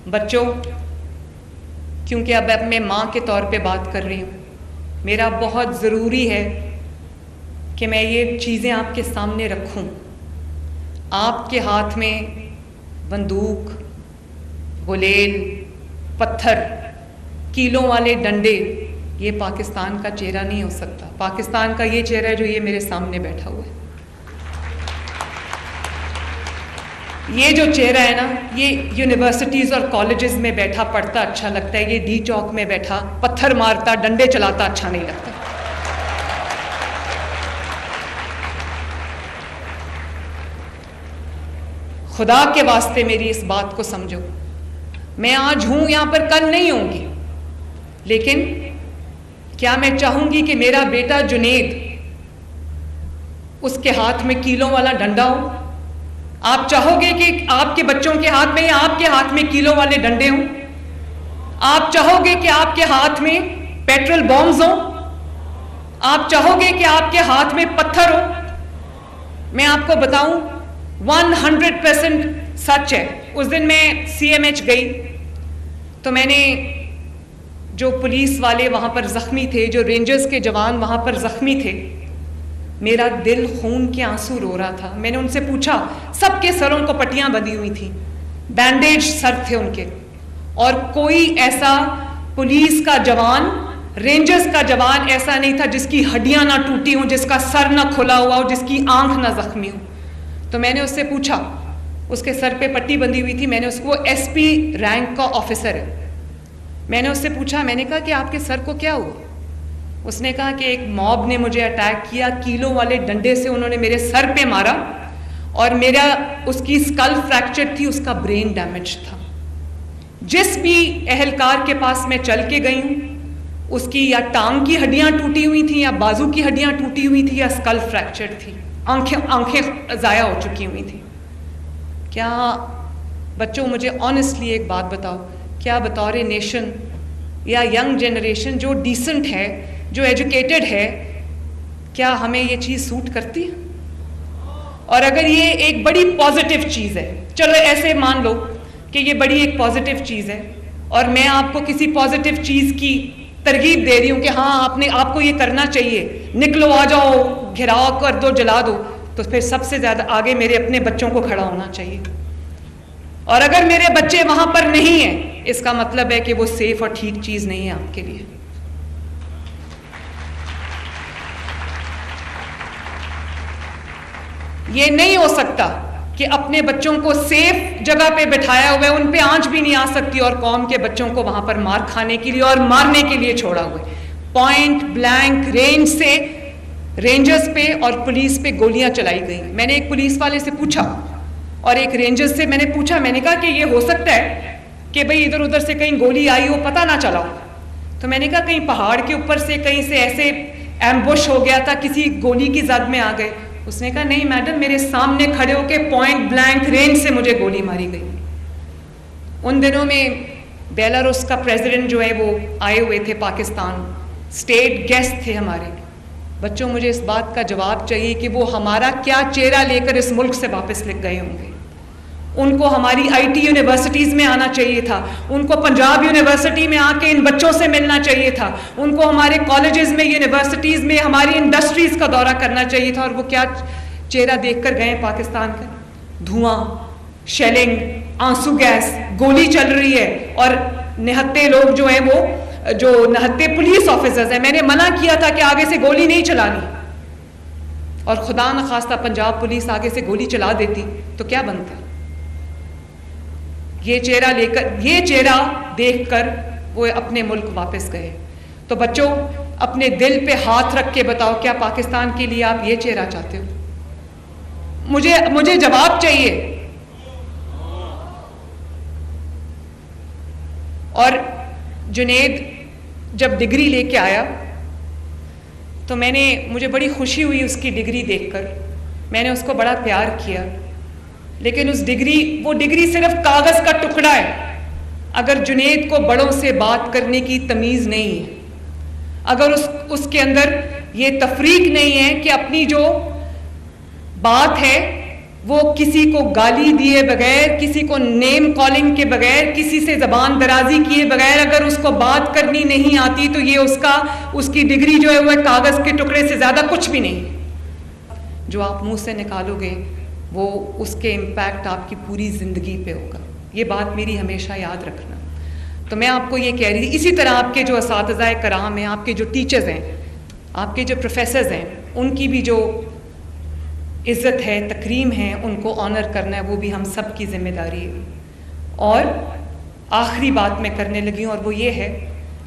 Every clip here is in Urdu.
بچوں، کیونکہ اب میں ماں کے طور پہ بات کر رہی ہوں، میرا بہت ضروری ہے کہ میں یہ چیزیں آپ کے سامنے رکھوں۔ آپ کے ہاتھ میں بندوق، غلیل، پتھر، کیلوں والے ڈنڈے، یہ پاکستان کا چہرہ نہیں ہو سکتا۔ پاکستان کا یہ چہرہ ہے جو یہ میرے سامنے بیٹھا ہوا ہے۔ یہ جو چہرہ ہے نا، یہ یونیورسٹیز اور کالجز میں بیٹھا پڑھتا اچھا لگتا ہے، یہ ڈی چوک میں بیٹھا پتھر مارتا، ڈنڈے چلاتا اچھا نہیں لگتا۔ خدا کے واسطے میری اس بات کو سمجھو، میں آج ہوں یہاں پر، کل نہیں ہوں گی، لیکن کیا میں چاہوں گی کہ میرا بیٹا جنید اس کے ہاتھ میں کیلوں والا ڈنڈا ہو؟ آپ چاہو گے کہ آپ کے بچوں کے ہاتھ میں یا آپ کے ہاتھ میں کیلوں والے ڈنڈے ہوں؟ آپ چاہو گے کہ آپ کے ہاتھ میں پیٹرول بامز ہوں؟ آپ چاہو گے کہ آپ کے ہاتھ میں پتھر ہو؟ میں آپ کو بتاؤں 100% سچ ہے۔ اس دن میں CMH گئی تو میں نے جو پولیس والے وہاں پر زخمی تھے، جو رینجرز کے جوان وہاں پر زخمی تھے، میرا دل خون کے آنسو رو رہا تھا۔ میں نے ان سے پوچھا، سب کے سروں کو پٹیاں بندھی ہوئی تھیں، بینڈیج سر تھے ان کے، اور کوئی ایسا پولیس کا جوان، رینجرز کا جوان ایسا نہیں تھا جس کی ہڈیاں نہ ٹوٹی ہوں، جس کا سر نہ کھلا ہوا ہو، جس کی آنکھ نہ زخمی ہو۔ تو میں نے اس سے پوچھا، اس کے سر پہ پٹی بندھی ہوئی تھی، میں نے اس کو SP رینک کا آفیسر ہے، میں نے اس سے پوچھا، میں نے کہا کہ آپ کے سر کو کیا ہوا؟ اس نے کہا کہ ایک موب نے مجھے اٹیک کیا، کیلوں والے ڈنڈے سے انہوں نے میرے سر پہ مارا، اور میرا اس کی اسکل فریکچر تھی، اس کا برین ڈیمیج تھا۔ جس بھی اہلکار کے پاس میں چل کے گئی ہوں، اس کی یا ٹانگ کی ہڈیاں ٹوٹی ہوئی تھیں، یا بازو کی ہڈیاں ٹوٹی ہوئی تھیں، یا اسکل فریکچر تھی، آنکھیں ضائع ہو چکی ہوئی تھیں۔ کیا بچوں، مجھے آنیسٹلی ایک بات بتاؤ، کیا بطور نیشن یا ینگ جنریشن جو ڈیسنٹ ہے، جو ایجوکیٹڈ ہے، کیا ہمیں یہ چیز سوٹ کرتی ہے؟ اور اگر یہ ایک بڑی پازیٹیو چیز ہے، چلو ایسے مان لو کہ یہ بڑی ایک پازیٹیو چیز ہے، اور میں آپ کو کسی پازیٹیو چیز کی ترغیب دے رہی ہوں کہ ہاں آپ کو یہ کرنا چاہیے، نکلو، آ جاؤ، گھراؤ کر دو، جلا دو، تو پھر سب سے زیادہ آگے میرے اپنے بچوں کو کھڑا ہونا چاہیے۔ اور اگر میرے بچے وہاں پر نہیں ہیں، اس کا مطلب ہے کہ وہ سیف اور ٹھیک چیز نہیں ہے آپ کے لیے۔ یہ نہیں ہو سکتا کہ اپنے بچوں کو سیف جگہ پہ بٹھایا ہوا ہے، ان پہ آنچ بھی نہیں آ سکتی، اور قوم کے بچوں کو وہاں پر مار کھانے کے لیے اور مارنے کے لیے چھوڑا ہوا ہے۔ پوائنٹ بلینک رینج سے رینجرز پہ اور پولیس پہ گولیاں چلائی گئی۔ میں نے ایک پولیس والے سے پوچھا اور ایک رینجرز سے میں نے پوچھا، میں نے کہا کہ یہ ہو سکتا ہے کہ بھئی ادھر ادھر سے کہیں گولی آئی ہو، پتہ نہ چلا ہو؟ تو میں نے کہا کہیں پہاڑ کے اوپر سے کہیں سے ایسے ایمبوش ہو گیا تھا، کسی گولی کی زد میں آ گئے؟ اس نے کہا نہیں میڈم، میرے سامنے کھڑے ہو کے پوائنٹ بلینک رینج سے مجھے گولی ماری گئی۔ ان دنوں میں بیلاروس کا پریزیڈنٹ جو ہے وہ آئے ہوئے تھے پاکستان، اسٹیٹ گیسٹ تھے ہمارے۔ بچوں، مجھے اس بات کا جواب چاہیے کہ وہ ہمارا کیا چہرہ لے کر اس ملک سے واپس لگ گئے ہوں گے۔ ان کو ہماری IT یونیورسٹیز میں آنا چاہیے تھا، ان کو پنجاب یونیورسٹی میں آ کے ان بچوں سے ملنا چاہیے تھا، ان کو ہمارے کالجز میں، یونیورسٹیز میں، ہماری انڈسٹریز کا دورہ کرنا چاہیے تھا، اور وہ کیا چہرہ دیکھ کر گئے پاکستان کا؟ دھواں، شیلنگ، آنسو گیس، گولی چل رہی ہے، اور نہتے لوگ جو ہیں وہ جو نہتے پولیس آفیسرز ہیں، میں نے منع کیا تھا کہ آگے سے گولی نہیں چلانی، اور خدا نخواستہ پنجاب پولیس آگے سے گولی چلا دیتی تو کیا بنتا؟ یہ چہرہ لے کر، یہ چہرہ دیکھ کر وہ اپنے ملک واپس گئے۔ تو بچوں، اپنے دل پہ ہاتھ رکھ کے بتاؤ، کیا پاکستان کے لیے آپ یہ چہرہ چاہتے ہو؟ مجھے جواب چاہیے۔ اور جنید جب ڈگری لے کے آیا تو مجھے بڑی خوشی ہوئی اس کی ڈگری دیکھ کر، میں نے اس کو بڑا پیار کیا، لیکن وہ ڈگری صرف کاغذ کا ٹکڑا ہے۔ اگر جنید کو بڑوں سے بات کرنے کی تمیز نہیں ہے، اگر اس کے اندر یہ تفریق نہیں ہے کہ اپنی جو بات ہے وہ کسی کو گالی دیے بغیر، کسی کو نیم کالنگ کے بغیر، کسی سے زبان درازی کیے بغیر اگر اس کو بات کرنی نہیں آتی تو یہ اس کی ڈگری جو ہے وہ کاغذ کے ٹکڑے سے زیادہ کچھ بھی نہیں. جو آپ منہ سے نکالو گے وہ اس کے امپیکٹ آپ کی پوری زندگی پہ ہوگا. یہ بات میری ہمیشہ یاد رکھنا. تو میں آپ کو یہ کہہ رہی تھی، اسی طرح آپ کے جو اساتذہ کرام ہیں، آپ کے جو ٹیچرز ہیں، آپ کے جو پروفیسرز ہیں، ان کی بھی جو عزت ہے، تکریم ہے، ان کو آنر کرنا ہے، وہ بھی ہم سب کی ذمہ داری ہے. اور آخری بات میں کرنے لگی ہوں، اور وہ یہ ہے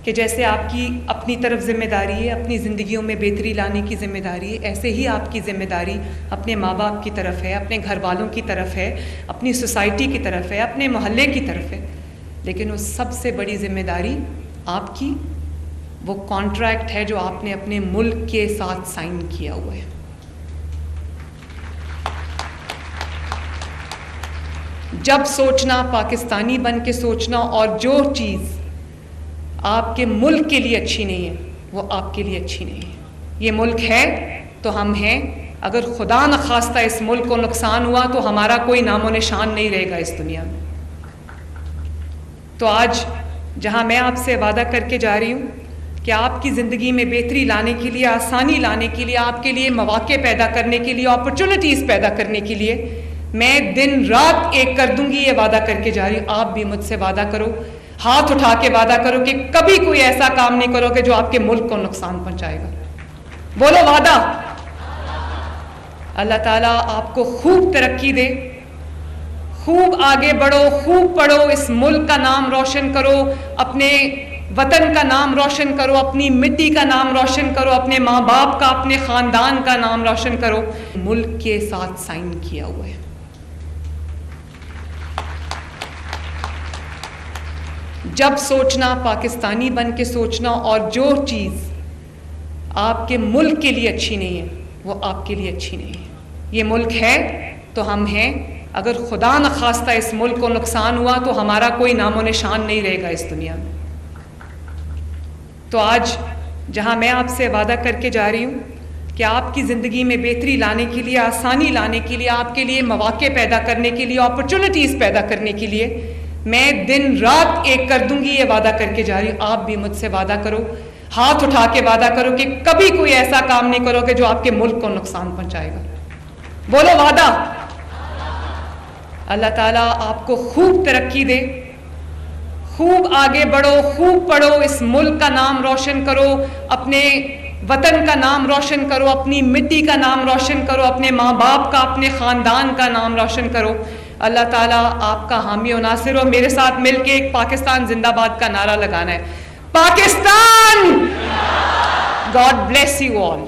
کہ جیسے آپ کی اپنی طرف ذمہ داری ہے، اپنی زندگیوں میں بہتری لانے کی ذمہ داری ہے، ایسے ہی آپ کی ذمہ داری اپنے ماں باپ کی طرف ہے، اپنے گھر والوں کی طرف ہے، اپنی سوسائٹی کی طرف ہے، اپنے محلے کی طرف ہے. لیکن اس سب سے بڑی ذمہ داری آپ کی وہ کانٹریکٹ ہے جو آپ نے اپنے ملک کے ساتھ سائن کیا ہوا ہے. جب سوچنا پاکستانی بن کے سوچنا، اور جو چیز آپ کے ملک کے لیے اچھی نہیں ہے وہ آپ کے لیے اچھی نہیں ہے. یہ ملک ہے تو ہم ہیں. اگر خدا نخواستہ اس ملک کو نقصان ہوا تو ہمارا کوئی نام و نشان نہیں رہے گا اس دنیا میں. تو آج جہاں میں آپ سے وعدہ کر کے جا رہی ہوں کہ آپ کی زندگی میں بہتری لانے کے لیے، آسانی لانے کے لیے، آپ کے لیے مواقع پیدا کرنے کے لیے، اپرچونٹیز پیدا کرنے کے لیے میں دن رات ایک کر دوں گی، یہ وعدہ کر کے جا رہی ہوں. آپ بھی مجھ سے وعدہ کرو، ہاتھ اٹھا کے وعدہ کرو کہ کبھی کوئی ایسا کام نہیں کرو کہ جو آپ کے ملک کو نقصان پہنچائے گا. بولو وعدہ. اللہ تعالیٰ آپ کو خوب ترقی دے، خوب آگے بڑھو، خوب پڑھو، اس ملک کا نام روشن کرو، اپنے وطن کا نام روشن کرو، اپنی مٹی کا نام روشن کرو، اپنے ماں باپ کا، اپنے خاندان کا نام روشن کرو. ملک کے ساتھ سائن کیا ہوا ہے. جب سوچنا پاکستانی بن کے سوچنا، اور جو چیز آپ کے ملک کے لیے اچھی نہیں ہے وہ آپ کے لیے اچھی نہیں ہے. یہ ملک ہے تو ہم ہیں. اگر خدا نخواستہ اس ملک کو نقصان ہوا تو ہمارا کوئی نام و نشان نہیں رہے گا اس دنیا میں. تو آج جہاں میں آپ سے وعدہ کر کے جا رہی ہوں کہ آپ کی زندگی میں بہتری لانے کے لیے، آسانی لانے کے لیے، آپ کے لیے مواقع پیدا کرنے کے لیے، اپرچونٹیز پیدا کرنے کے لیے میں دن رات ایک کر دوں گی، یہ وعدہ کر کے جا رہی ہوں. آپ بھی مجھ سے وعدہ کرو، ہاتھ اٹھا کے وعدہ کرو کہ کبھی کوئی ایسا کام نہیں کرو کہ جو آپ کے ملک کو نقصان پہنچائے گا. بولو وعدہ. اللہ تعالیٰ آپ کو خوب ترقی دے، خوب آگے بڑھو، خوب پڑھو، اس ملک کا نام روشن کرو، اپنے وطن کا نام روشن کرو، اپنی مٹی کا نام روشن کرو، اپنے ماں باپ کا، اپنے خاندان کا نام روشن کرو. اللہ تعالیٰ آپ کا حامی و ناصر ہو. میرے ساتھ مل کے ایک پاکستان زندہ باد کا نعرہ لگانا ہے. Pakistan! God bless you all.